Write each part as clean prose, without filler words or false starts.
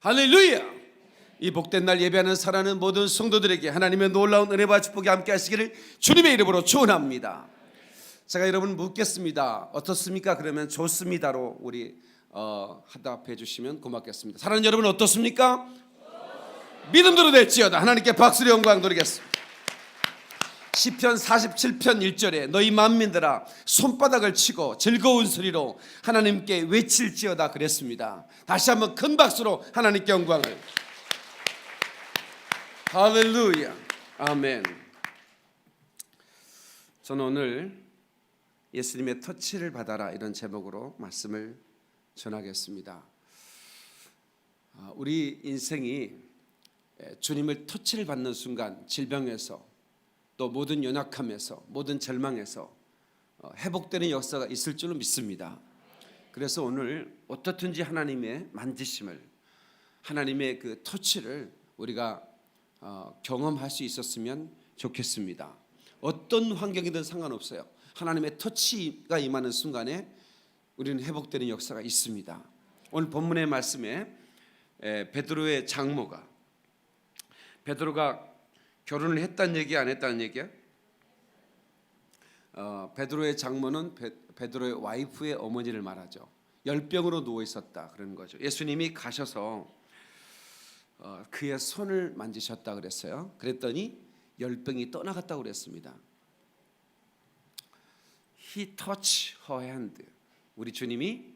할렐루야! 이 복된 날 예배하는 사랑하는 모든 성도들에게 하나님의 놀라운 은혜와 축복이 함께 하시기를 주님의 이름으로 축원합니다. 제가 여러분 묻겠습니다. 어떻습니까? 그러면 좋습니다로 우리 하답해 주시면 고맙겠습니다. 사랑하는 여러분 어떻습니까? 믿음대로 될지어다. 하나님께 박수로 영광 드리겠습니다. 시편 47편 1절에 너희 만민들아 손바닥을 치고 즐거운 소리로 하나님께 외칠지어다 그랬습니다. 다시 한번 큰 박수로 하나님께 영광을. 할렐루야. 아멘. 저는 오늘 예수님의 터치를 받아라 이런 제목으로 말씀을 전하겠습니다. 우리 인생이 주님을 터치를 받는 순간 질병에서 또 모든 연약함에서 모든 절망에서 회복되는 역사가 있을 줄로 믿습니다. 그래서 오늘 어떻든지 하나님의 만지심을, 하나님의 그 터치를 우리가 경험할 수 있었으면 좋겠습니다. 어떤 환경이든 상관없어요. 하나님의 터치가 임하는 순간에 우리는 회복되는 역사가 있습니다. 오늘 본문의 말씀에 베드로의 장모가, 베드로가 결혼을 했다는 얘기 안 했다는 얘기야? 베드로의 장모는 베드로의 와이프의 어머니를 말하죠. 열병으로 누워 있었다 그런 거죠. 예수님이 가셔서 그의 손을 만지셨다 그랬어요. 그랬더니 열병이 떠나갔다고 그랬습니다. He touched her hand. 우리 주님이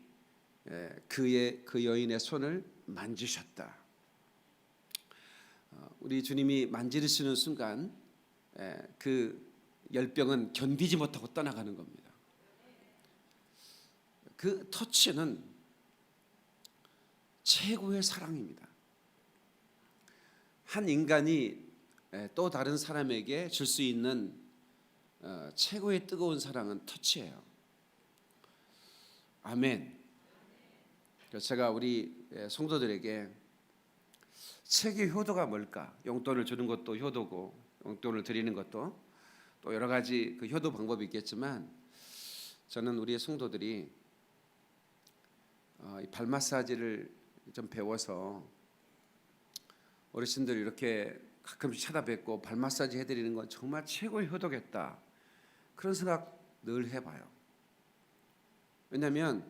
그 여인의 손을 만지셨다. 우리 주님이 만지시는 순간 그 열병은 견디지 못하고 떠나가는 겁니다. 그 터치는 최고의 사랑입니다. 한 인간이 또 다른 사람에게 줄 수 있는 최고의 뜨거운 사랑은 터치예요. 아멘. 그래서 제가 우리 성도들에게 책의 효도가 뭘까? 용돈을 주는 것도 효도고, 용돈을 드리는 것도 또 여러 가지 그 효도 방법이 있겠지만, 저는 우리의 성도들이 발 마사지를 좀 배워서 어르신들 이렇게 가끔씩 찾아뵙고 발 마사지 해드리는 건 정말 최고의 효도겠다, 그런 생각 늘 해봐요. 왜냐하면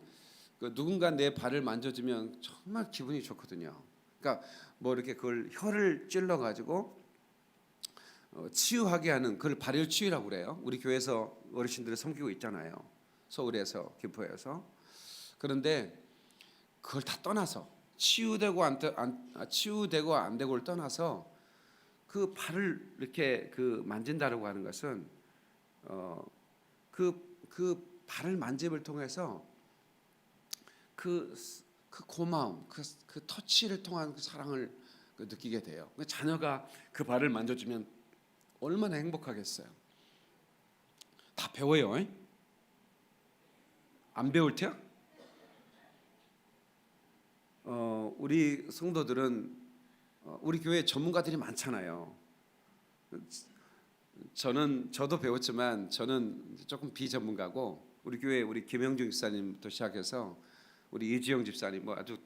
누군가 내 발을 만져주면 정말 기분이 좋거든요. 그러니까 뭐 이렇게 그걸 혀를 찔러 가지고 치유하게 하는, 그걸 발열 치유라고 그래요. 우리 교회에서 어르신들을 섬기고 있잖아요. 서울에서, 김포에서. 그런데 그걸 다 떠나서 치유되고 안 되고를 떠나서 그 발을 이렇게 그 만진다라고 하는 것은 그 발을 만짐을 통해서 그 고마움, 그 터치를 통한 그 사랑을 느끼게 돼요. 자녀가 그 발을 만져주면 얼마나 행복하겠어요. 다 배워요. 안 배울 테야? 우리 성도들은 우리 교회 전문가들이 많잖아요. 저도 배웠지만 저는 조금 비전문가고, 우리 교회 우리 김영중 집사님부터 시작해서 우리 이주영 집사님 뭐 아주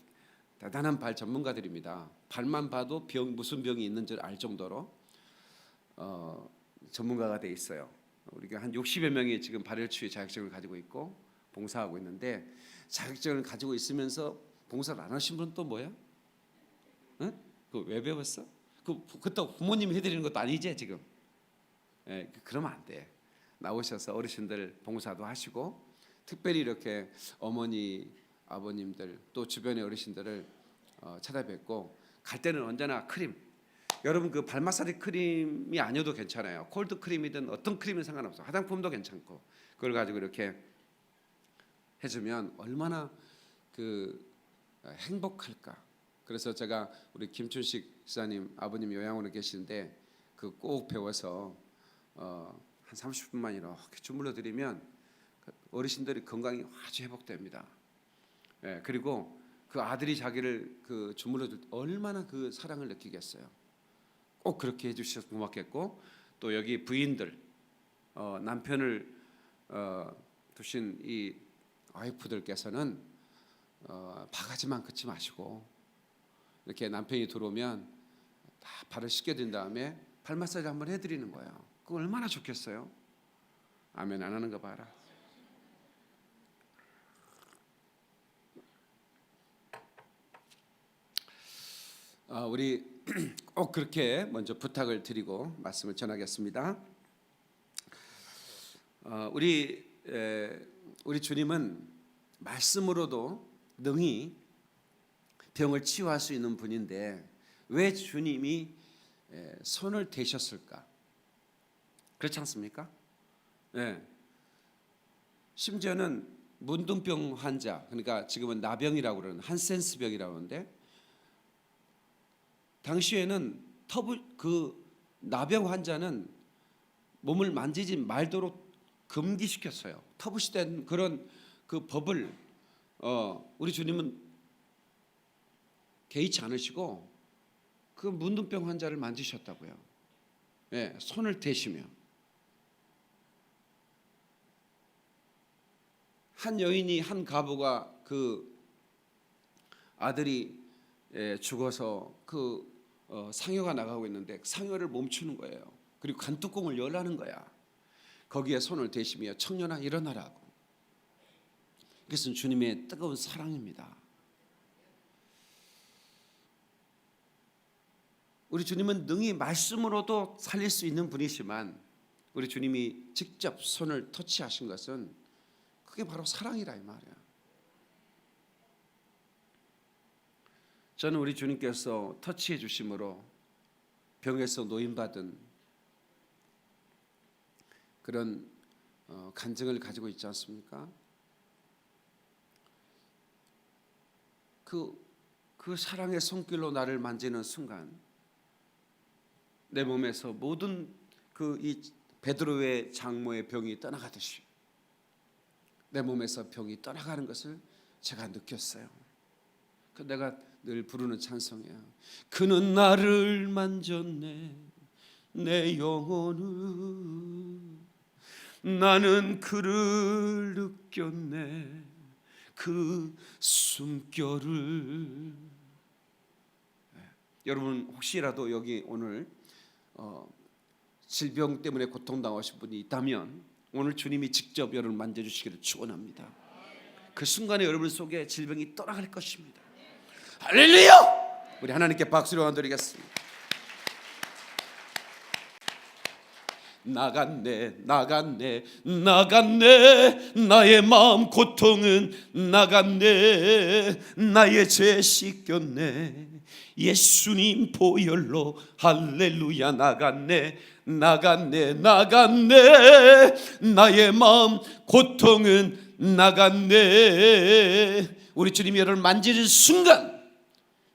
대단한 발 전문가들입니다. 발만 봐도 무슨 병이 있는 줄 알 정도로 전문가가 돼 있어요. 우리가 한 60여 명이 지금 발열치유 자격증을 가지고 있고 봉사하고 있는데, 자격증을 가지고 있으면서 봉사를 안 하신 분은 또 뭐야? 응? 그 왜 배웠어? 그때 부모님이 해드리는 것도 아니지 지금? 그러면 안 돼. 나오셔서 어르신들 봉사도 하시고, 특별히 이렇게 어머니, 아버님들 또 주변의 어르신들을 찾아뵙고, 갈 때는 언제나 크림. 여러분 그 발 마사지 크림이 아니어도 괜찮아요. 콜드 크림이든 어떤 크림은 상관없어. 화장품도 괜찮고, 그걸 가지고 이렇게 해주면 얼마나 그 행복할까. 그래서 제가 우리 김춘식 지사님 아버님 요양원에 계시는데 그 꼭 배워서 한 30분만 이렇게 주물러 드리면 어르신들이 건강이 아주 회복됩니다. 그리고 그 아들이 자기를 그 주물러 줄 때 얼마나 그 사랑을 느끼겠어요. 꼭 그렇게 해주셔서 고맙겠고, 또 여기 부인들, 남편을 두신 이 와이프들께서는 바가지만 긋지 마시고 이렇게 남편이 들어오면 다 발을 씻겨준 다음에 발 마사지 한번 해드리는 거예요. 그거 얼마나 좋겠어요? 아멘 안 하는 거 봐라. 우리 꼭 그렇게 먼저 부탁을 드리고 말씀을 전하겠습니다. 우리 주님은 말씀으로도 능히 병을 치유할 수 있는 분인데 왜 주님이 손을 대셨을까? 그렇지 않습니까? 네. 심지어는 문둥병 환자, 그러니까 지금은 나병이라고 그러는 한센스병이라고 하는데 당시에는 그 나병 환자는 몸을 만지지 말도록 금기시켰어요. 터부시된 그런 그 법을 우리 주님은 개의치 않으시고 그 문둥병 환자를 만지셨다고요. 예, 손을 대시며 한 여인이 한 가부가 그 아들이 죽어서 그 상여가 나가고 있는데 상여를 멈추는 거예요. 그리고 간뚜껑을 열라는 거야. 거기에 손을 대시며 청년아 일어나라고. 이것은 주님의 뜨거운 사랑입니다. 우리 주님은 능히 말씀으로도 살릴 수 있는 분이시만 우리 주님이 직접 손을 터치하신 것은 그게 바로 사랑이라 이 말이야. 저는 우리 주님께서 터치해 주심으로 병에서 노임받은 그런 간증을 가지고 있지 않습니까? 그 사랑의 손길로 나를 만지는 순간 내 몸에서 모든 이 베드로의 장모의 병이 떠나가듯이 내 몸에서 병이 떠나가는 것을 제가 느꼈어요. 그 내가 늘 부르는 찬송이야. 그는 나를 만졌네 내 영혼을 나는 그를 느꼈네 그 숨결을. 여러분 혹시라도 여기 오늘 질병 때문에 고통당하신 분이 있다면 오늘 주님이 직접 여러분 만져주시기를 축원합니다. 그 순간에 여러분 속에 질병이 떠나갈 것입니다. 할렐루야! 우리 하나님께 박수를 드리겠습니다. 나갔네 나갔네 나갔네 나의 마음 고통은 나갔네 나의 죄 씻겼네 예수님 보혈로 할렐루야 나갔네 나갔네 나갔네 나의 마음 고통은 나갔네. 우리 주님이 여러분을 만지는 순간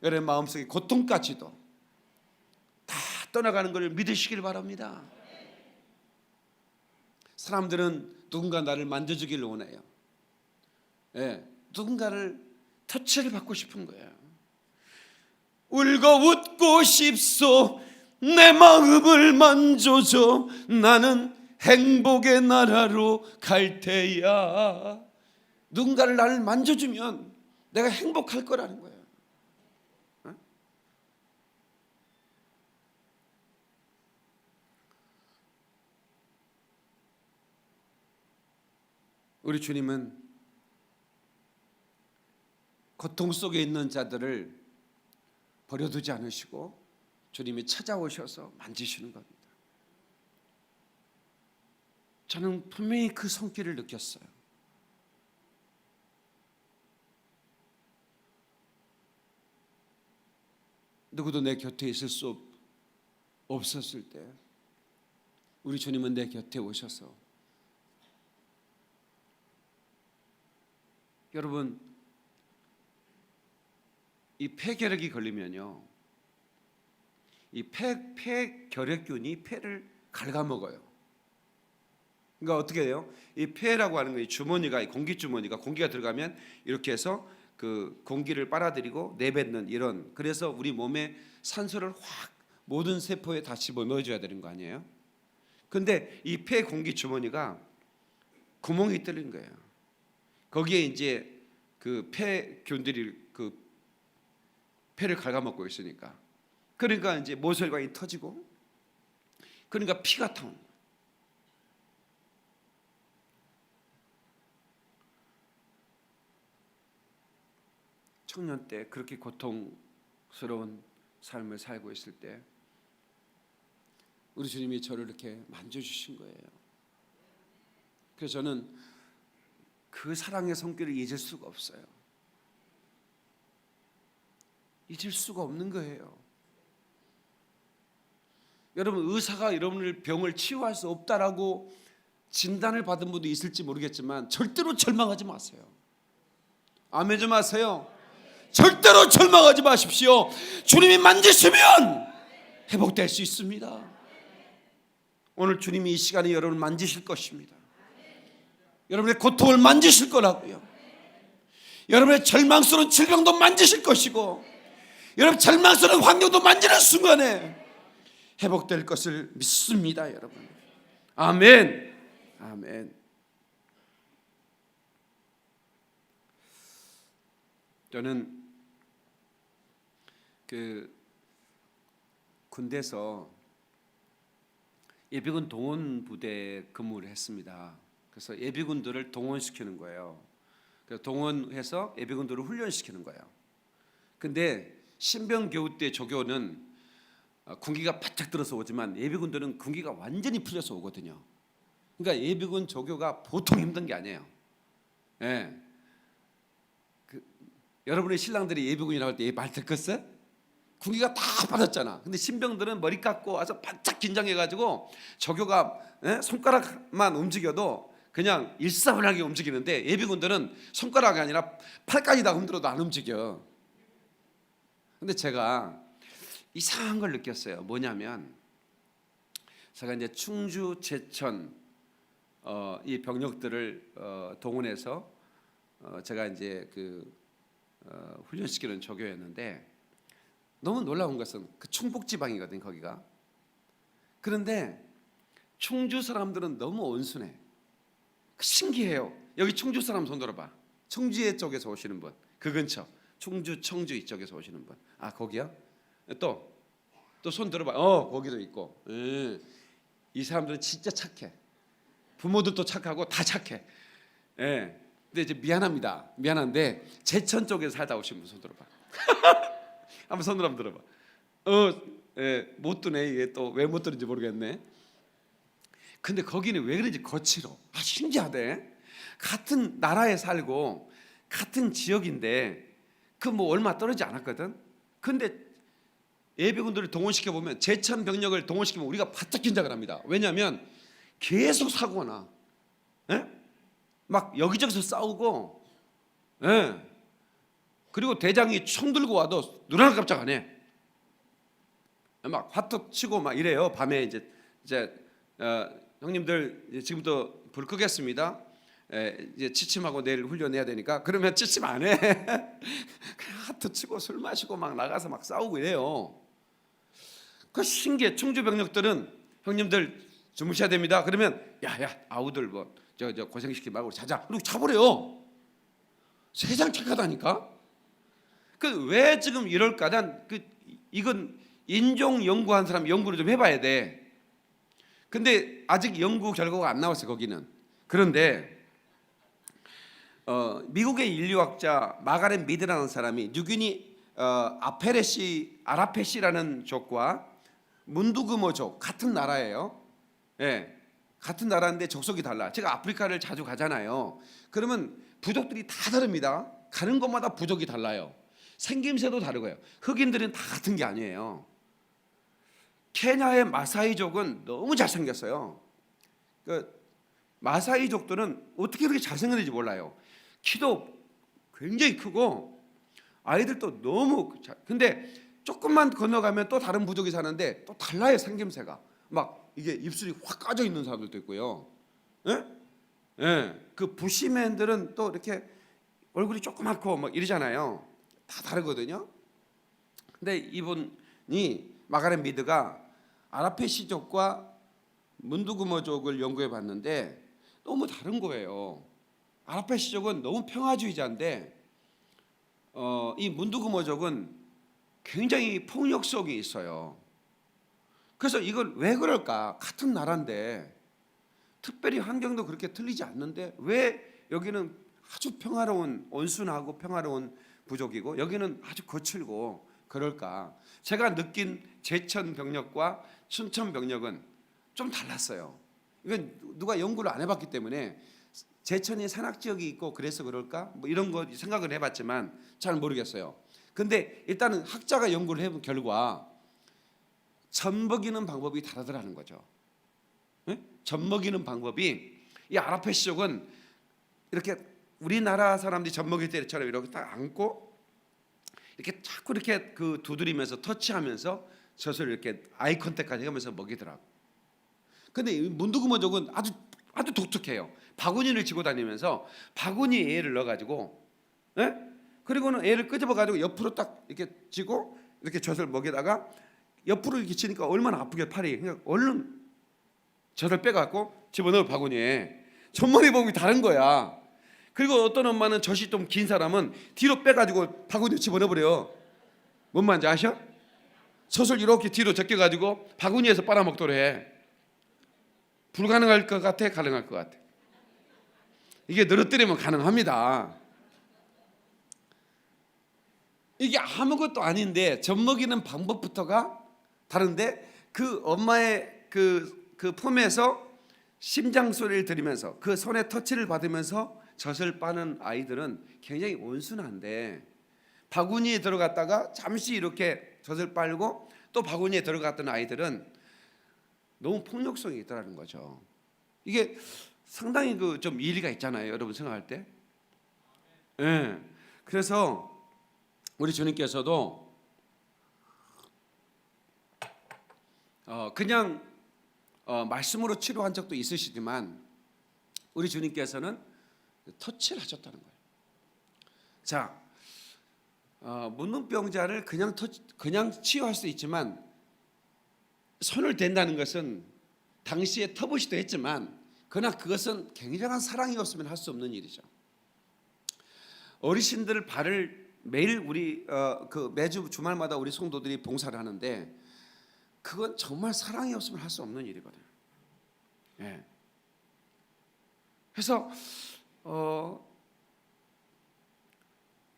여러분의 마음속의 고통까지도 다 떠나가는 것을 믿으시길 바랍니다. 사람들은 누군가 나를 만져주기를 원해요. 누군가를 터치를 받고 싶은 거예요. 울고 웃고 싶소 내 마음을 만져줘 나는 행복의 나라로 갈 테야. 누군가를 나를 만져주면 내가 행복할 거라는 거예요. 우리 주님은 고통 속에 있는 자들을 버려두지 않으시고 주님이 찾아오셔서 만지시는 겁니다. 저는 분명히 그 손길을 느꼈어요. 누구도 내 곁에 있을 수 없었을 때 우리 주님은 내 곁에 오셔서 여러분 이 폐결핵이 걸리면요 이 폐결핵균이 폐를 갉아먹어요. 그러니까 어떻게 해요? 이 폐라고 하는 거 주머니가 공기 주머니가 공기가 들어가면 이렇게 해서 그 공기를 빨아들이고 내뱉는 이런 그래서 우리 몸에 산소를 확 모든 세포에 다 집어넣어줘야 되는 거 아니에요? 근데 이 폐 공기 주머니가 구멍이 뚫린 거예요. 거기에 이제 그 폐균들이 그 폐를 갉아먹고 있으니까. 그러니까 이제 모세혈관이 터지고, 그러니까 피가 타오는 거예요. 청년 때 그렇게 고통스러운 삶을 살고 있을 때 우리 주님이 저를 이렇게 만져주신 거예요. 그래서 저는 그 사랑의 손길을 잊을 수가 없어요. 잊을 수가 없는 거예요. 여러분, 의사가 여러분을 병을 치유할 수 없다라고 진단을 받은 분도 있을지 모르겠지만 절대로 절망하지 마세요. 아멘 좀 하세요. 절대로 절망하지 마십시오. 주님이 만지시면 회복될 수 있습니다. 오늘 주님이 이 시간에 여러분을 만지실 것입니다. 여러분의 고통을 만지실 거라고요. 여러분의 절망스러운 질병도 만지실 것이고, 여러분 절망스러운 환경도 만지는 순간에 회복될 것을 믿습니다, 여러분. 아멘. 아멘. 저는 군대에서 예비군 동원 부대에 근무를 했습니다. 그래서 예비군들을 동원시키는 거예요. 그래서 동원해서 예비군들을 훈련시키는 거예요. 근데 신병교우 때 조교는 군기가 바짝 들어서 오지만 예비군들은 군기가 완전히 풀려서 오거든요. 그러니까 예비군 조교가 보통 힘든 게 아니에요. 예. 여러분의 신랑들이 예비군이라고 할 때 말 듣겠어요? 군기가 다 빠졌잖아. 근데 신병들은 머리 깎고 와서 바짝 긴장해가지고 조교가 손가락만 움직여도 그냥 일사분하게 움직이는데, 예비군들은 손가락이 아니라 팔까지 다 흔들어도 안 움직여. 근데 제가 이상한 걸 느꼈어요. 뭐냐면, 제가 이제 충주, 제천 이 병력들을 동원해서 제가 이제 훈련시키는 조교였는데, 너무 놀라운 것은 그 충북지방이거든 거기가. 그런데 충주 사람들은 너무 온순해. 신기해요. 여기 충주 사람 손 들어봐. 청주에 쪽에서 오시는 분, 그 근처 충주, 청주 이쪽에서 오시는 분. 아, 거기요? 또 손 들어봐. 거기도 있고. 이 사람들은 진짜 착해. 부모들도 착하고 다 착해. 예. 근데 이제 미안한데 제천 쪽에서 살다 오신 분 손 들어봐. 한번 손으로 한번 들어봐. 못 드네. 이게 또 왜 못 드는지 모르겠네. 근데 거기는 왜 그런지 거칠어. 신기하대. 같은 나라에 살고 같은 지역인데 그 뭐 얼마 떨어지지 않았거든. 근데 예비군들을 동원시켜 보면, 제천 병력을 동원시키면 우리가 바짝 긴장을 합니다. 왜냐하면 계속 사고가 나. 막 여기저기서 싸우고, 그리고 대장이 총 들고 와도 눈 하나 깜짝 안 해. 막 화투 치고 막 이래요. 밤에 이제 형님들 지금부터 불 끄겠습니다. 이제 취침하고 내일 훈련해야 되니까. 그러면 취침 안 해. 그냥 화투 치고 술 마시고 막 나가서 막 싸우고 이래요. 그 신기해. 충주 병력들은 형님들 주무셔야 됩니다. 그러면 야 아우들 뭐 저 고생시키지 말고 자자. 그리고 자버려요. 세상 착하다니까. 왜 지금 이럴까? 난 이건 인종 연구한 사람 연구를 좀 해봐야 돼. 근데 아직 연구 결과가 안 나왔어요 거기는. 그런데 미국의 인류학자 마가렛 미드라는 사람이 뉴기니 아라페시라는 족과 문두그모족 같은 나라예요. 같은 나라인데 족속이 달라. 제가 아프리카를 자주 가잖아요. 그러면 부족들이 다 다릅니다. 가는 곳마다 부족이 달라요. 생김새도 다르고요. 흑인들은 다 같은 게 아니에요. 케냐의 마사이족은 너무 잘생겼어요. 마사이족들은 어떻게 그렇게 잘생겼는지 몰라요. 키도 굉장히 크고 아이들도 너무 근데 조금만 건너가면 또 다른 부족이 사는데 또 달라요. 생김새가 막 이게 입술이 확 까져 있는 사람들도 있고요. 그 부시맨들은 또 이렇게 얼굴이 조그맣고 막 이러잖아요. 다 다르거든요. 근데 이분이 마가렛 미드가 아라페시족과 문두구모족을 연구해 봤는데 너무 다른 거예요. 아라페시족은 너무 평화주의자인데 이 문두구모족은 굉장히 폭력 속에 있어요. 그래서 이걸 왜 그럴까? 같은 나라인데 특별히 환경도 그렇게 틀리지 않는데 왜 여기는 아주 평화로운 온순하고 평화로운 부족이고 여기는 아주 거칠고 그럴까? 제가 느낀 제천 병력과 춘천 병력은 좀 달랐어요. 이건 누가 연구를 안 해봤기 때문에 제천이 산악 지역이 있고 그래서 그럴까? 뭐 이런 거 생각을 해봤지만 잘 모르겠어요. 근데 일단은 학자가 연구를 해본 결과 젖먹이는 방법이 다르더라는 거죠. 네? 젖먹이는 방법이 이 아라페시 쪽은 이렇게 우리나라 사람들이 젖먹일 때처럼 이렇게 딱 안고 이렇게 자꾸 이렇게 그 두드리면서 터치하면서 젖을 이렇게 아이 컨택까지 하면서 먹이더라고. 근데 문두구먼족은 아주 독특해요. 바구니를 쥐고 다니면서 바구니에 애를 넣어가지고, 예? 그리고는 애를 끄집어가지고 옆으로 딱 이렇게 쥐고 이렇게 젖을 먹이다가 옆으로 이렇게 치니까 얼마나 아프게 팔이. 그냥 얼른 젖을 빼갖고 집어넣을 바구니에. 전머리 보기 다른 거야. 그리고 어떤 엄마는 젖이 좀 긴 사람은 뒤로 빼가지고 바구니에 집어넣어버려. 뭔 말인지 아셔? 젖을 이렇게 뒤로 제껴가지고 바구니에서 빨아먹더래. 불가능할 것 같아? 가능할 것 같아? 이게 늘어뜨리면 가능합니다. 이게 아무것도 아닌데 젖먹이는 방법부터가 다른데 그 엄마의 그 품에서 심장 소리를 들으면서 그 손에 터치를 받으면서 젖을 빠는 아이들은 굉장히 온순한데 바구니에 들어갔다가 잠시 이렇게 젖을 빨고 또 바구니에 들어갔던 아이들은 너무 폭력성이 있다는 거죠. 이게 상당히 그 좀 일리가 있잖아요, 여러분 생각할 때. 예. 그래서 우리 주님께서도 그냥 말씀으로 치료한 적도 있으시지만 우리 주님께서는 터치를 하셨다는 거예요. 자, 문둥병자를 그냥 치유할 수 있지만 손을 댄다는 것은 당시에 터부시도 했지만 그러나 그것은 굉장한 사랑이 없으면 할 수 없는 일이죠. 어르신들 발을 매일 우리 매주 주말마다 우리 성도들이 봉사를 하는데 그건 정말 사랑이 없으면 할 수 없는 일이거든요. 예. 그래서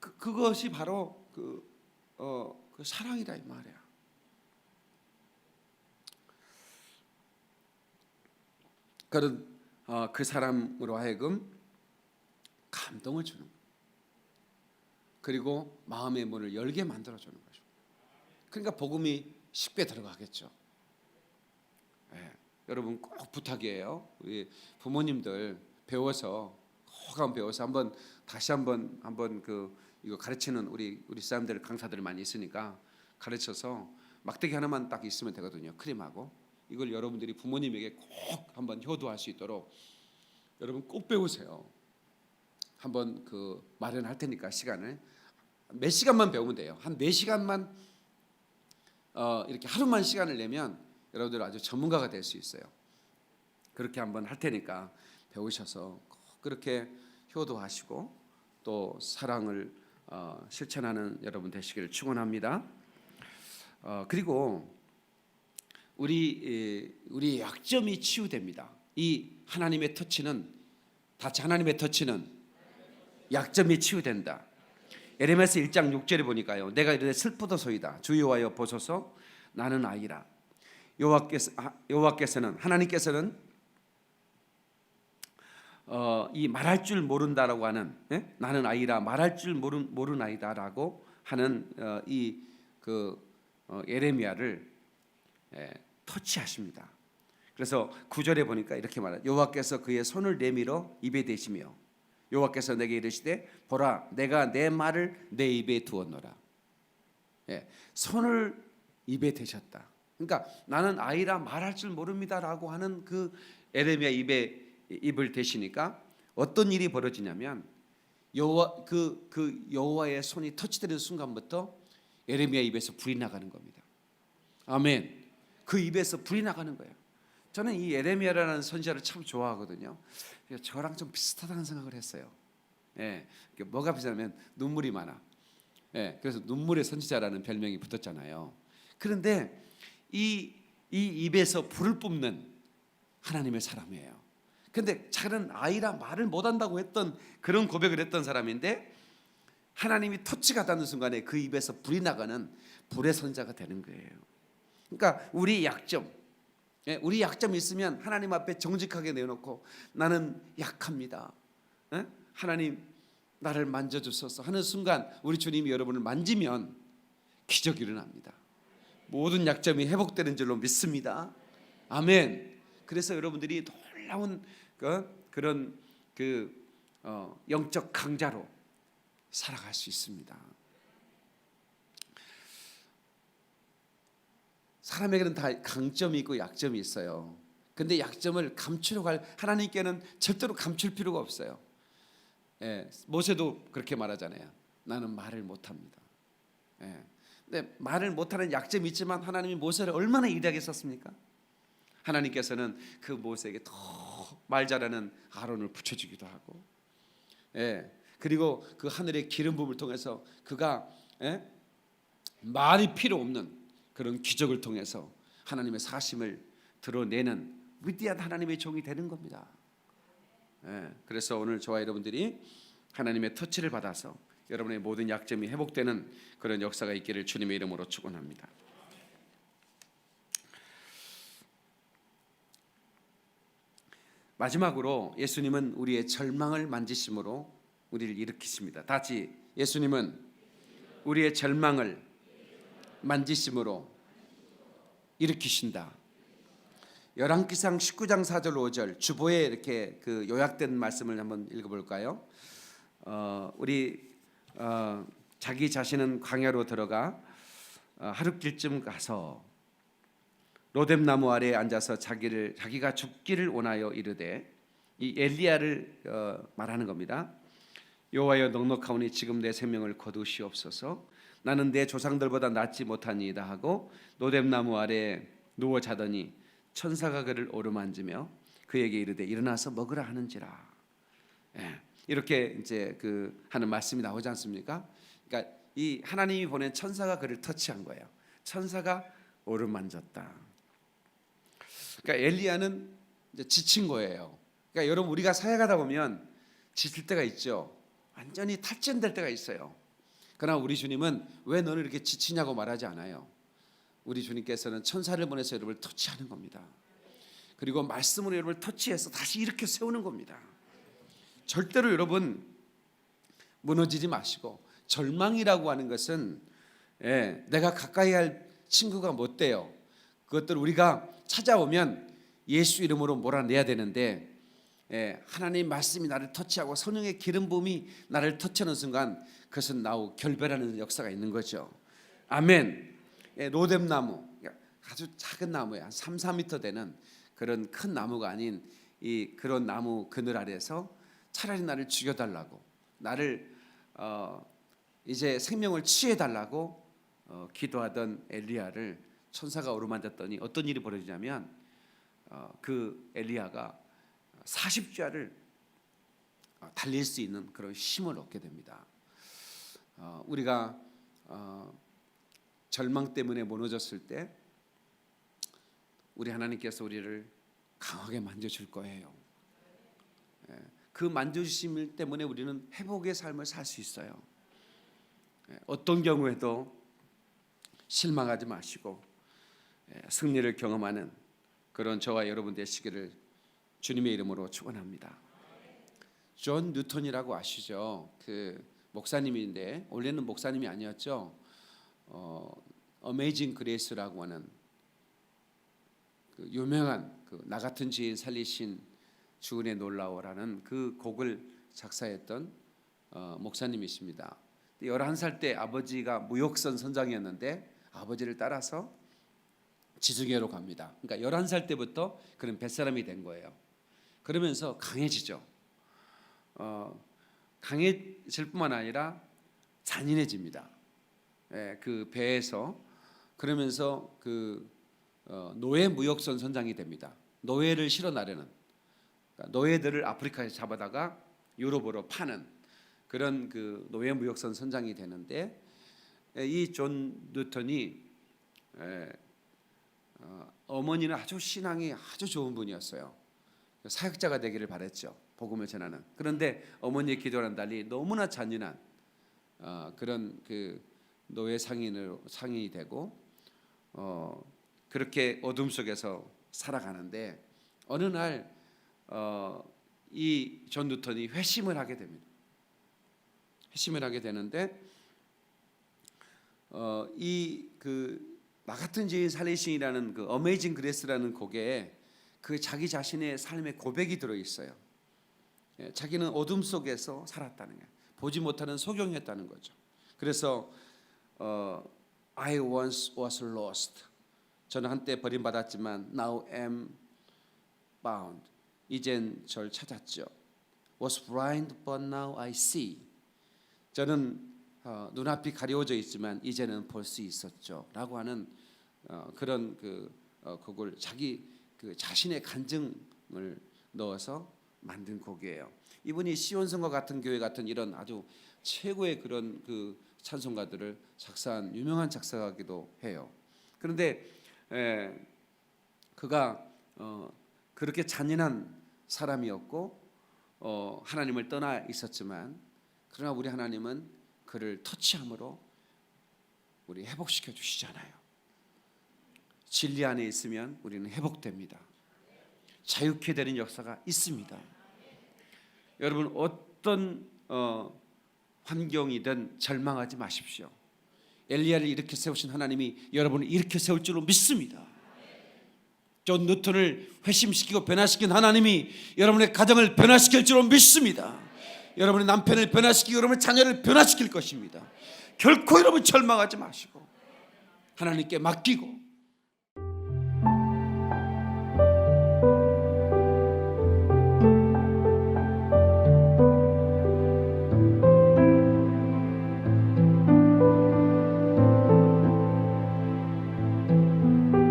그것이 바로 그 사랑이다 이 말이야. 그런 그 사람으로 하여금 감동을 주는 거예요. 그리고 마음의 문을 열게 만들어 주는 거죠. 그러니까 복음이 쉽게 들어가겠죠. 예. 여러분 꼭 부탁이에요. 우리 부모님들 배워서 꼭 배워서 다시 한번 이거 가르치는 우리 사람들 강사들 많이 있으니까 가르쳐서 막대기 하나만 딱 있으면 되거든요. 크림하고 이걸 여러분들이 부모님에게 꼭 한번 효도할 수 있도록 여러분 꼭 배우세요. 한번 마련할 테니까 시간을 몇 시간만 배우면 돼요. 한 4시간만 이렇게 하루만 시간을 내면 여러분들 아주 전문가가 될 수 있어요. 그렇게 한번 할 테니까 배우셔서 꼭 그렇게 효도하시고 또 사랑을 실천하는 여러분 되시기를 축원합니다. 그리고 우리 약점이 치유됩니다. 이 하나님의 터치는 하나님의 터치는 약점이 치유된다. 에레미야서 1장 6절에 보니까요. 내가 이르되 슬프도소이다. 주 여호와여 보소서 나는 아이라. 여호와께서는 하나님께서는 이 말할 줄 모른다라고 하는 나는 아이라 말할 줄 모르는 아이다라고 하는 에레미야를 터치하십니다. 그래서 9절에 보니까 이렇게 말해요. 여호와께서 그의 손을 내밀어 입에 대시며 여호와께서 내게 이르시되 보라 내가 내 말을 내 입에 두었노라. 손을 입에 대셨다. 그러니까 나는 아이라 말할 줄 모릅니다라고 하는 그 에레미야 입을 대시니까 어떤 일이 벌어지냐면 여호와의 손이 터치되는 순간부터 에레미야 입에서 불이 나가는 겁니다. 아멘. 그 입에서 불이 나가는 거예요. 저는 이 에레미야라는 선지자를 참 좋아하거든요. 저랑 좀 비슷하다는 생각을 했어요. 뭐가 비슷하냐면 눈물이 많아. 예, 그래서 눈물의 선지자라는 별명이 붙었잖아요. 그런데 이 입에서 불을 뿜는 하나님의 사람이에요. 근데 자기는 아이라 말을 못한다고 했던 그런 고백을 했던 사람인데 하나님이 터치가 닿는 순간에 그 입에서 불이 나가는 불의 선자가 되는 거예요. 그러니까 우리 약점, 우리 약점이 있으면 하나님 앞에 정직하게 내어놓고 나는 약합니다. 하나님 나를 만져주소서 하는 순간 우리 주님이 여러분을 만지면 기적이 일어납니다. 모든 약점이 회복되는 줄로 믿습니다. 아멘. 그래서 여러분들이 놀라운 그런 영적 강자로 살아갈 수 있습니다. 사람에게는 다 강점이 있고 약점이 있어요. 근데 약점을 감추려고 하나님께는 절대로 감출 필요가 없어요. 모세도 그렇게 말하잖아요. 나는 말을 못합니다. 근데 말을 못하는 약점이 있지만 하나님이 모세를 얼마나 일하게 썼습니까? 하나님께서는 그 모세에게 더 말 잘하는 아론을 붙여주기도 하고, 그리고 그 하늘의 기름 부음을 통해서 그가 말이 필요 없는 그런 기적을 통해서 하나님의 사심을 드러내는 위대한 하나님의 종이 되는 겁니다. 그래서 오늘 저와 여러분들이 하나님의 터치를 받아서 여러분의 모든 약점이 회복되는 그런 역사가 있기를 주님의 이름으로 축원합니다. 마지막으로 예수님은 우리의 절망을 만지심으로 우리를 일으키십니다. 다시 예수님은 우리의 절망을 만지심으로 일으키신다. 열왕기상 19장 4절 5절 주보에 이렇게 그 요약된 말씀을 한번 읽어볼까요? 우리 자기 자신은 광야로 들어가 하룻길쯤 가서 로뎀나무 아래에 앉아서 자기가 죽기를 원하여 이르되, 이 엘리야를 말하는 겁니다. 여호와여 넉넉하오니 지금 내 생명을 거두시옵소서. 나는 내 조상들보다 낫지 못하니이다 하고 로뎀나무 아래에 누워 자더니 천사가 그를 오르만지며 그에게 이르되 일어나서 먹으라 하는지라. 이렇게 이제 하는 말씀이 나오지 않습니까? 그러니까 이 하나님이 보낸 천사가 그를 터치한 거예요. 천사가 오르만졌다. 그러니까 엘리야는 이제 지친 거예요. 그러니까 여러분 우리가 사역하다 보면 지칠 때가 있죠. 완전히 탈진될 때가 있어요. 그러나 우리 주님은 왜 너는 이렇게 지치냐고 말하지 않아요. 우리 주님께서는 천사를 보내서 여러분을 터치하는 겁니다. 그리고 말씀으로 여러분을 터치해서 다시 일으켜 세우는 겁니다. 절대로 여러분 무너지지 마시고, 절망이라고 하는 것은 내가 가까이 할 친구가 못 돼요. 그것들 우리가 찾아오면 예수 이름으로 몰아내야 되는데, 하나님 말씀이 나를 터치하고 성령의 기름 부음이 나를 터치하는 순간 그것은 나하고 결별하는 역사가 있는 거죠. 아멘. 로뎀나무, 아주 작은 나무야. 한 3, 4m 되는 그런 큰 나무가 아닌 그런 나무 그늘 아래에서 차라리 나를 죽여달라고, 나를 이제 생명을 취해달라고 기도하던 엘리야를 천사가 오르만졌더니 어떤 일이 벌어지냐면 그 엘리야가 40자를 달릴 수 있는 그런 힘을 얻게 됩니다. 우리가 절망 때문에 무너졌을 때 우리 하나님께서 우리를 강하게 만져줄 거예요. 그 만져주심 때문에 우리는 회복의 삶을 살 수 있어요. 어떤 경우에도 실망하지 마시고 승리를 경험하는 그런 저와 여러분 되시기를 주님의 이름으로 축원합니다. 존 뉴턴이라고 아시죠? 그 목사님인데 원래는 목사님이 아니었죠. 어메이징 그레이스라고 하는 그 유명한 나 같은 죄인 살리신 주은혜 놀라워라는 그 곡을 작사했던 목사님이십니다. 11살 때 아버지가 무역선 선장이었는데 아버지를 따라서 지중해로 갑니다. 그러니까 11살 때부터 그런 뱃사람이 된 거예요. 그러면서 강해지죠. 강해질 뿐만 아니라 잔인해집니다. 그 배에서. 그러면서 노예 무역선 선장이 됩니다. 노예를 실어 나르는, 그러니까 노예들을 아프리카에서 잡아다가 유럽으로 파는 그런 노예 무역선 선장이 되는데, 이 존 뉴턴이 어머니는 아주 신앙이 아주 좋은 분이었어요. 사역자가 되기를 바랬죠. 복음을 전하는. 그런데 어머니의 기도와는 달리 너무나 잔인한 그런 그 노예 상인이 되고 그렇게 어둠 속에서 살아가는데 어느 날 이 존 뉴턴이 회심을 하게 됩니다. 회심을 하게 되는데 이 그 나 같은 죄인 살리신이라는 그 어메이징 그레이스라는 곡에 그 자기 자신의 삶의 고백이 들어 있어요. 자기는 어둠 속에서 살았다는 거예요. 보지 못하는 소경이었다는 거죠. 그래서 I once was lost. 저는 한때 버림받았지만 now am found. 이젠 절 찾았죠. Was blind but now I see. 저는 눈앞이 가려워져 있지만 이제는 볼 수 있었죠. 라고 하는 그런 그걸 자기 그 자신의 간증을 넣어서 만든 곡이에요. 이분이 시온성과 같은 교회 같은 이런 아주 최고의 그런 그 찬송가들을 작사한 유명한 작사가기도 해요. 그런데 그가 그렇게 잔인한 사람이었고 하나님을 떠나 있었지만 그러나 우리 하나님은 그를 터치함으로 우리 회복시켜 주시잖아요. 진리 안에 있으면 우리는 회복됩니다. 자유케 되는 역사가 있습니다. 여러분 어떤 환경이든 절망하지 마십시오. 엘리야를 일으켜 세우신 하나님이 여러분을 일으켜 세울 줄로 믿습니다. 존 뉴턴을 회심시키고 변화시킨 하나님이 여러분의 가정을 변화시킬 줄로 믿습니다. 여러분의 남편을 변화시키고 여러분의 자녀를 변화시킬 것입니다. 결코 여러분 절망하지 마시고 하나님께 맡기고